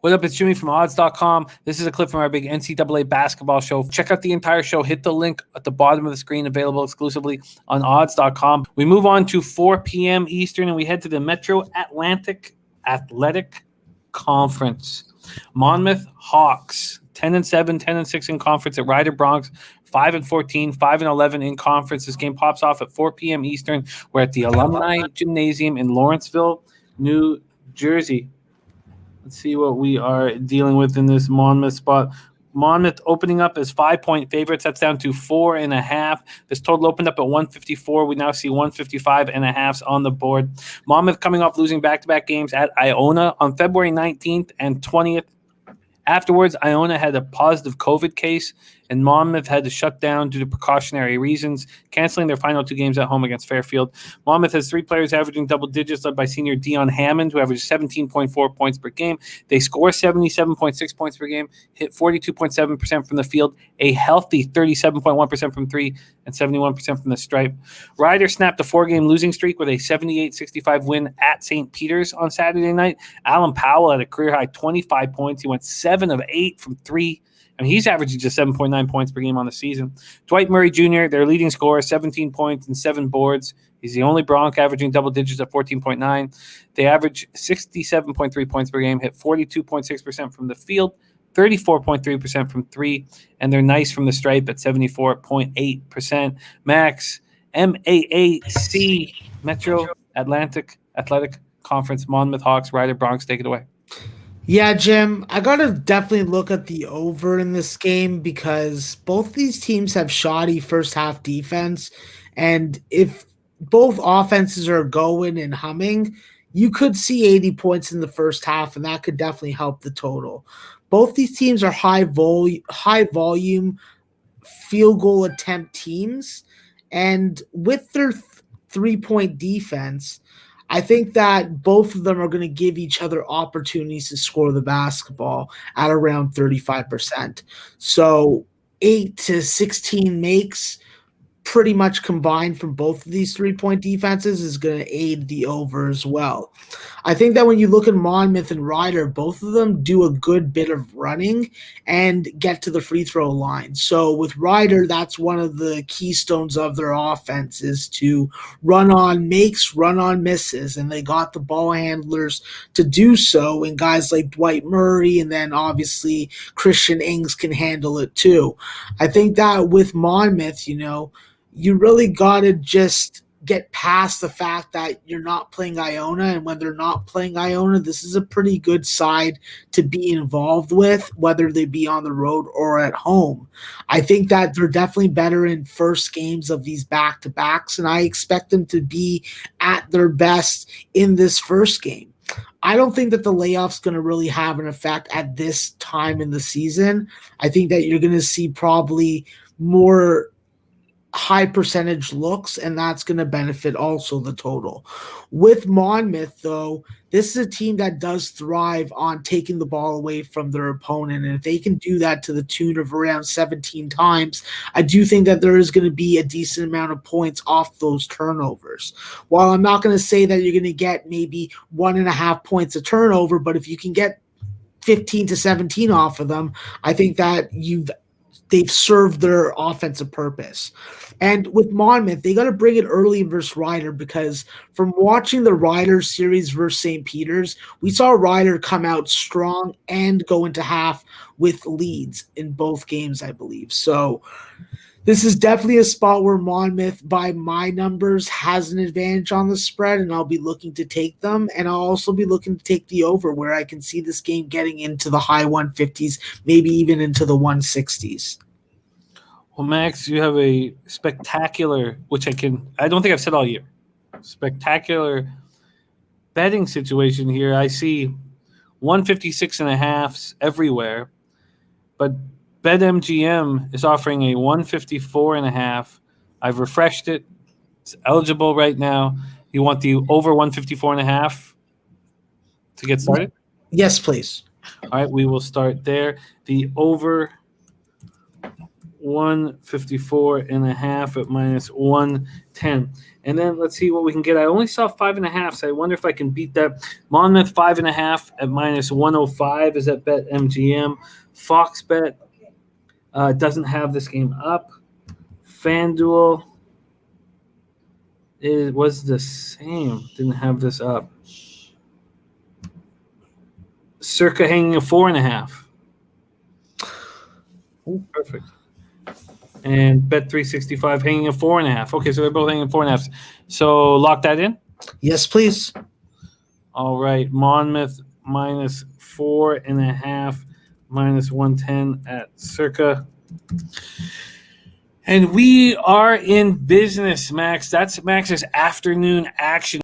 What up? It's Jimmy from odds.com. This is a clip from our big NCAA basketball show. Check out the entire show. Hit the link at the bottom of the screen, available exclusively on odds.com. We move on to 4 p.m. Eastern, and we head to the Metro Atlantic Athletic Conference. Monmouth Hawks, 10-7, 10-6 in conference at Ryder Bronx, 5-14, 5-11 in conference. This game pops off at 4 p.m. Eastern. We're at the Alumni Gymnasium in Lawrenceville, New Jersey. Let's see what we are dealing with in this Monmouth spot. Monmouth opening up as 5-point favorites. That's down to 4.5. This total opened up at 154. We now see 155.5 on the board. Monmouth coming off losing back-to-back games at Iona on February 19th and 20th. Afterwards, Iona had a positive COVID case, and Monmouth had to shut down due to precautionary reasons, canceling their final 2 games at home against Fairfield. Monmouth has 3 players averaging double digits, led by senior Dion Hammond, who averages 17.4 points per game. They score 77.6 points per game, hit 42.7% from the field, a healthy 37.1% from 3, and 71% from the stripe. Ryder snapped a 4-game losing streak with a 78-65 win at St. Peter's on Saturday night. Alan Powell had a career-high 25 points. He went 7 of 8 from 3. I mean, he's averaging just 7.9 points per game on the season. Dwight Murray Jr., their leading scorer, 17 points and 7 boards. He's the only Bronc averaging double digits at 14.9. They average 67.3 points per game, hit 42.6% from the field, 34.3% from 3, and they're nice from the stripe at 74.8%. Max, MAAC, Metro Atlantic Athletic Conference, Monmouth Hawks, Ryder Bronx, take it away. Yeah, Jim, I got to definitely look at the over in this game because both these teams have shoddy first half defense. And if both offenses are going and humming, you could see 80 points in the first half, and that could definitely help the total. Both these teams are high volume field goal attempt teams. And with their 3-point defense, I think that both of them are going to give each other opportunities to score the basketball at around 35%. So 8 to 16 makes pretty much combined from both of these 3-point defenses is going to aid the over as well. I think that when you look at Monmouth and Ryder, both of them do a good bit of running and get to the free throw line. So with Ryder, that's one of the keystones of their offense is to run on makes, run on misses, and they got the ball handlers to do so, and guys like Dwight Murray and then obviously Christian Ings can handle it too. I think that with Monmouth, you really got to just get past the fact that you're not playing Iona, and when they're not playing Iona, this is a pretty good side to be involved with, whether they be on the road or at home. I think that they're definitely better in first games of these back-to-backs, and I expect them to be at their best in this first game. I don't think that the layoff's going to really have an effect at this time in the season. I think that you're going to see probably more high percentage looks, and that's going to benefit also the total. With Monmouth, though, this is a team that does thrive on taking the ball away from their opponent, and if they can do that to the tune of around 17 times, I do think that there is going to be a decent amount of points off those turnovers. While I'm not going to say that you're going to get maybe 1.5 points a turnover, but if you can get 15 to 17 off of them, I think that they've served their offensive purpose. And with Monmouth, they got to bring it early versus Ryder, because from watching the Ryder series versus St. Peter's, we saw Ryder come out strong and go into half with leads in both games, I believe. So this is definitely a spot where Monmouth, by my numbers, has an advantage on the spread, and I'll be looking to take them. And I'll also be looking to take the over, where I can see this game getting into the high 150s, maybe even into the 160s. Well, Max, you have a spectacular, which I don't think I've said all year, spectacular betting situation here. I see 156.5s everywhere, but BetMGM is offering a 154.5. I've refreshed it. It's eligible right now. You want the over 154.5 to get started? Yes, please. All right, we will start there. The over 154.5 at minus 110. And then let's see what we can get. I only saw 5.5, so I wonder if I can beat that. Monmouth 5.5 at minus 105 is at Bet MGM. Fox Bet doesn't have this game up. FanDuel was the same. Didn't have this up. Circa hanging a 4.5. Oh, perfect. And Bet365 hanging a 4.5. Okay, so they're both hanging 4.5. So lock that in. Yes, please. All right, Monmouth minus 4.5, minus 110 at Circa. And we are in business, Max. That's Max's afternoon action.